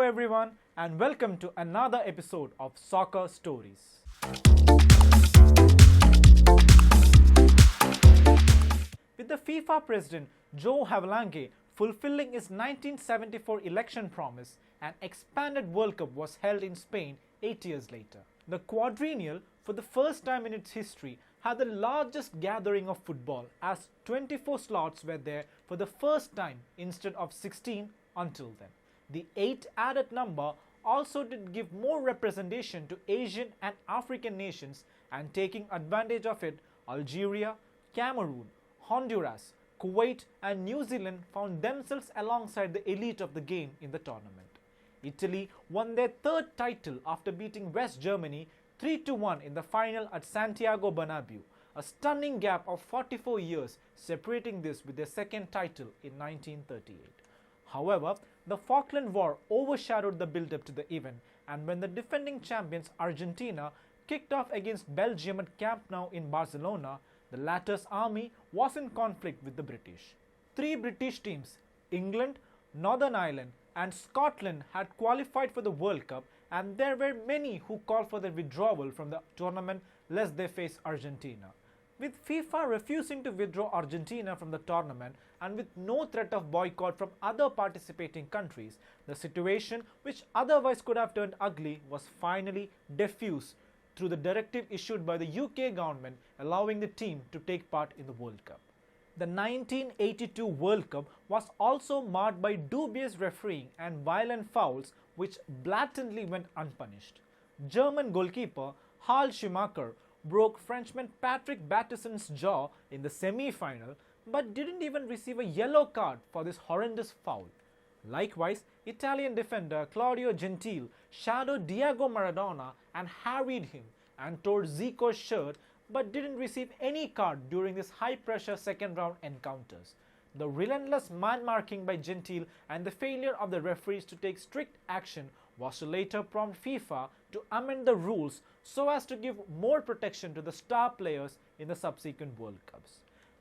everyone, and welcome to another episode of Soccer Stories. With the FIFA president Joe Havelange fulfilling his 1974 election promise, an expanded World Cup was held in Spain 8 years later. The quadrennial, for the first time in its history, had the largest gathering of football, as 24 slots were there for the first time instead of 16 until then. The 8 added number also did give more representation to Asian and African nations, and taking advantage of it, Algeria, Cameroon, Honduras, Kuwait and New Zealand found themselves alongside the elite of the game in the tournament. Italy won their third title after beating West Germany 3-1 in the final at Santiago Bernabeu, a stunning gap of 44 years separating this with their second title in 1938. However, the Falkland War overshadowed the build-up to the event, and when the defending champions Argentina kicked off against Belgium at Camp Nou in Barcelona, the latter's army was in conflict with the British. 3 British teams, England, Northern Ireland and Scotland, had qualified for the World Cup, and there were many who called for their withdrawal from the tournament lest they face Argentina. With FIFA refusing to withdraw Argentina from the tournament and with no threat of boycott from other participating countries, the situation, which otherwise could have turned ugly, was finally defused through the directive issued by the UK government allowing the team to take part in the World Cup. The 1982 World Cup was also marred by dubious refereeing and violent fouls which blatantly went unpunished. German goalkeeper Harl Schumacher broke Frenchman Patrick Battison's jaw in the semi-final, but didn't even receive a yellow card for this horrendous foul. Likewise, Italian defender Claudio Gentile shadowed Diego Maradona and harried him and tore Zico's shirt, but didn't receive any card during this high-pressure second-round encounters. The relentless man-marking by Gentile and the failure of the referees to take strict action was to later prompt FIFA to amend the rules so as to give more protection to the star players in the subsequent World Cups.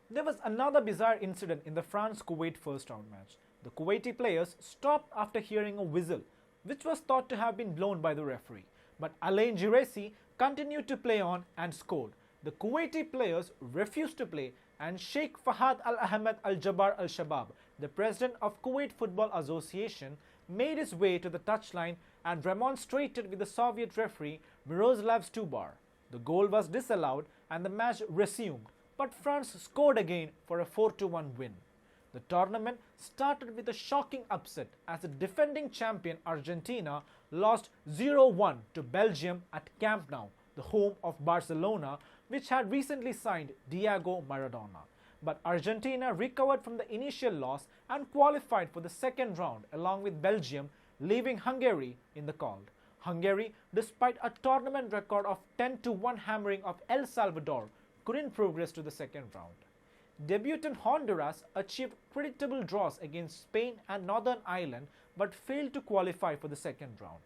There was another bizarre incident in the France-Kuwait first-round match. The Kuwaiti players stopped after hearing a whistle, which was thought to have been blown by the referee. But Alain Giresse continued to play on and scored. The Kuwaiti players refused to play, and Sheikh Fahad Al Ahmed Al Jabbar Al Shabab, the president of Kuwait Football Association, made his way to the touchline and remonstrated with the Soviet referee Miroslav Stubar. The goal was disallowed and the match resumed, but France scored again for a 4-1 win. The tournament started with a shocking upset as the defending champion Argentina lost 0-1 to Belgium at Camp Nou, the home of Barcelona, which had recently signed Diego Maradona. But Argentina recovered from the initial loss and qualified for the second round along with Belgium, leaving Hungary in the cold. Hungary, despite a tournament record of 10-1 hammering of El Salvador, couldn't progress to the second round. Debutant Honduras achieved predictable draws against Spain and Northern Ireland but failed to qualify for the second round.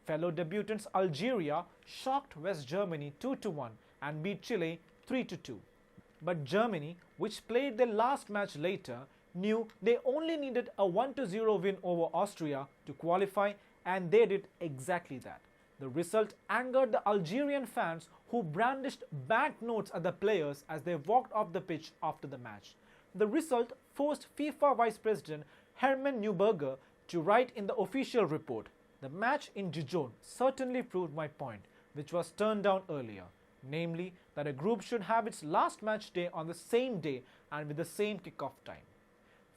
Fellow debutants Algeria shocked West Germany 2-1 and beat Chile 3-2. But Germany, which played their last match later, knew they only needed a 1-0 win over Austria to qualify, and they did exactly that. The result angered the Algerian fans, who brandished banknotes at the players as they walked off the pitch after the match. The result forced FIFA Vice President Hermann Neuberger to write in the official report, "The match in Dijon certainly proved my point, which was turned down earlier, namely that a group should have its last match day on the same day and with the same kickoff time."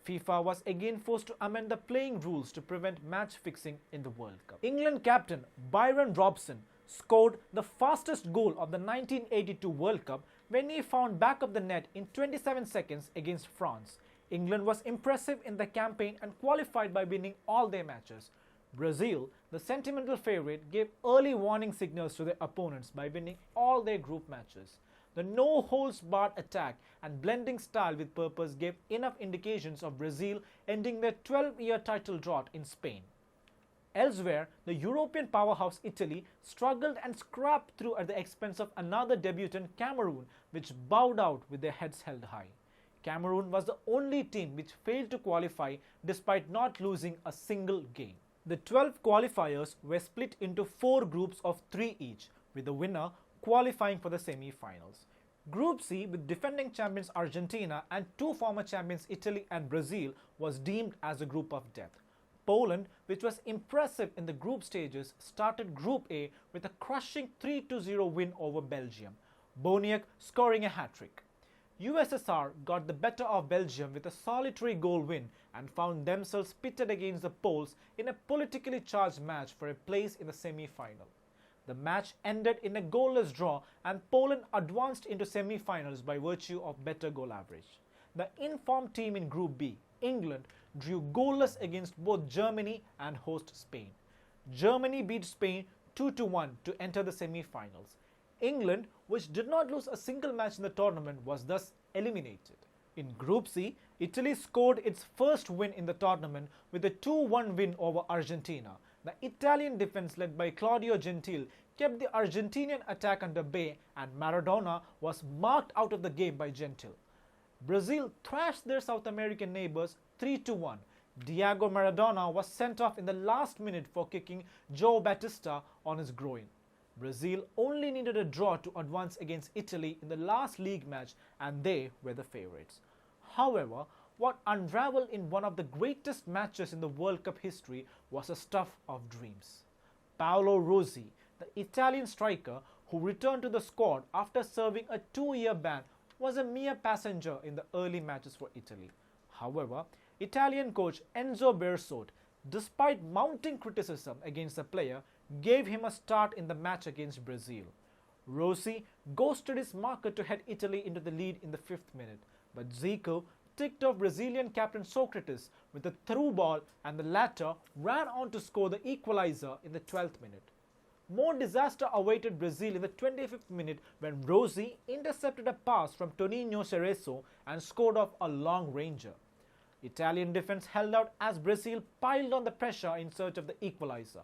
FIFA was again forced to amend the playing rules to prevent match fixing in the World Cup. England captain Byron Robson scored the fastest goal of the 1982 World Cup when he found back of the net in 27 seconds against France. England was impressive in the campaign and qualified by winning all their matches. Brazil, the sentimental favorite, gave early warning signals to their opponents by winning all their group matches. The no-holds-barred attack and blending style with purpose gave enough indications of Brazil ending their 12-year title drought in Spain. Elsewhere, the European powerhouse Italy struggled and scrapped through at the expense of another debutant, Cameroon, which bowed out with their heads held high. Cameroon was the only team which failed to qualify despite not losing a single game. The 12 qualifiers were split into 4 groups of 3 each, with the winner qualifying for the semi-finals. Group C, with defending champions Argentina and 2 former champions Italy and Brazil, was deemed as a group of death. Poland, which was impressive in the group stages, started Group A with a crushing 3-0 win over Belgium, Boniek scoring a hat-trick. USSR got the better of Belgium with a solitary goal win and found themselves pitted against the Poles in a politically charged match for a place in the semi-final. The match ended in a goalless draw and Poland advanced into semi-finals by virtue of better goal average. The informed team in Group B, England, drew goalless against both Germany and host Spain. Germany beat Spain 2-1 to enter the semi-finals. England, which did not lose a single match in the tournament, was thus eliminated. In Group C, Italy scored its first win in the tournament with a 2-1 win over Argentina. The Italian defense led by Claudio Gentile kept the Argentinian attack under bay and Maradona was marked out of the game by Gentile. Brazil thrashed their South American neighbors 3-1. Diego Maradona was sent off in the last minute for kicking João Batista on his groin. Brazil only needed a draw to advance against Italy in the last league match and they were the favourites. However, what unraveled in one of the greatest matches in the World Cup history was a stuff of dreams. Paolo Rossi, the Italian striker who returned to the squad after serving a 2-year ban, was a mere passenger in the early matches for Italy. However, Italian coach Enzo Bearzot, despite mounting criticism against the player, gave him a start in the match against Brazil. Rossi ghosted his marker to head Italy into the lead in the 5th minute, but Zico ticked off Brazilian captain Socrates with a through ball and the latter ran on to score the equalizer in the 12th minute. More disaster awaited Brazil in the 25th minute when Rossi intercepted a pass from Toninho Cerezo and scored off a long ranger. Italian defense held out as Brazil piled on the pressure in search of the equalizer.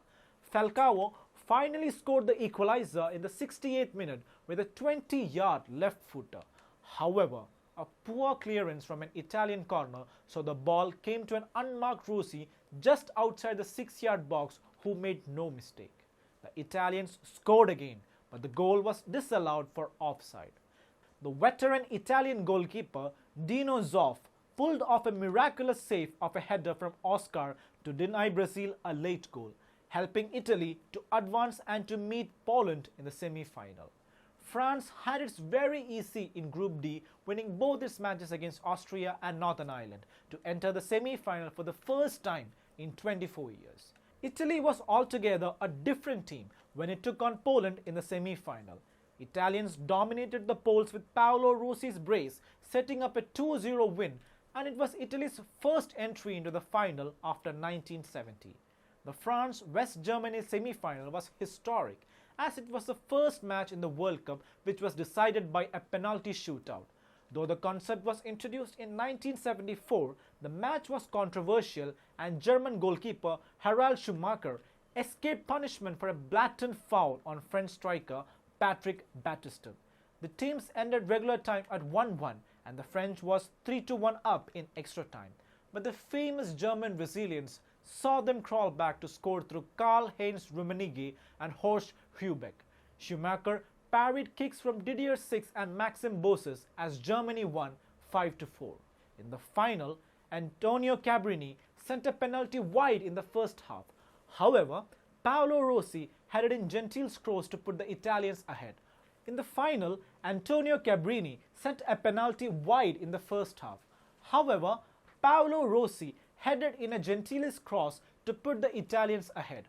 Falcao finally scored the equalizer in the 68th minute with a 20-yard left footer. However, a poor clearance from an Italian corner so the ball came to an unmarked Rossi just outside the 6-yard box who made no mistake. The Italians scored again, but the goal was disallowed for offside. The veteran Italian goalkeeper Dino Zoff pulled off a miraculous save of a header from Oscar to deny Brazil a late goal, helping Italy to advance and to meet Poland in the semi-final. France had it very easy in Group D, winning both its matches against Austria and Northern Ireland to enter the semi-final for the first time in 24 years. Italy was altogether a different team when it took on Poland in the semi-final. Italians dominated the Poles with Paolo Rossi's brace, setting up a 2-0 win, and it was Italy's first entry into the final after 1970. The France-West Germany semi-final was historic, as it was the first match in the World Cup which was decided by a penalty shootout. Though the concept was introduced in 1974, the match was controversial and German goalkeeper Harald Schumacher escaped punishment for a blatant foul on French striker Patrick Battiston. The teams ended regular time at 1-1 and the French was 3-1 up in extra time. But the famous German resilience saw them crawl back to score through Karl-Heinz Rummenigge and Horst Hrubeck. Schumacher parried kicks from Didier Six and Maxim Bosses as Germany won 5-4. In the final, Antonio Cabrini sent a penalty wide in the first half. However, Paolo Rossi headed in Gentile's cross to put the Italians ahead. In the final, Antonio Cabrini sent a penalty wide in the first half. However, Paolo Rossi headed in a Gentile's cross to put the Italians ahead.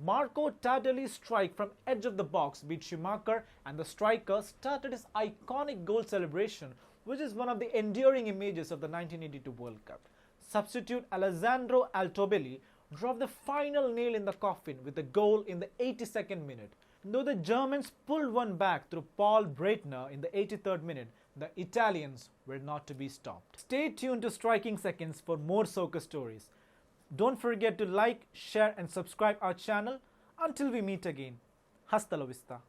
Marco Tardelli's strike from edge of the box beat Schumacher and the striker started his iconic goal celebration, which is one of the enduring images of the 1982 World Cup. Substitute Alessandro Altobelli drove the final nail in the coffin with a goal in the 82nd minute. Though the Germans pulled one back through Paul Breitner in the 83rd minute, the Italians were not to be stopped. Stay tuned to Striking Seconds for more soccer stories. Don't forget to like, share and subscribe our channel. Until we meet again, hasta la vista.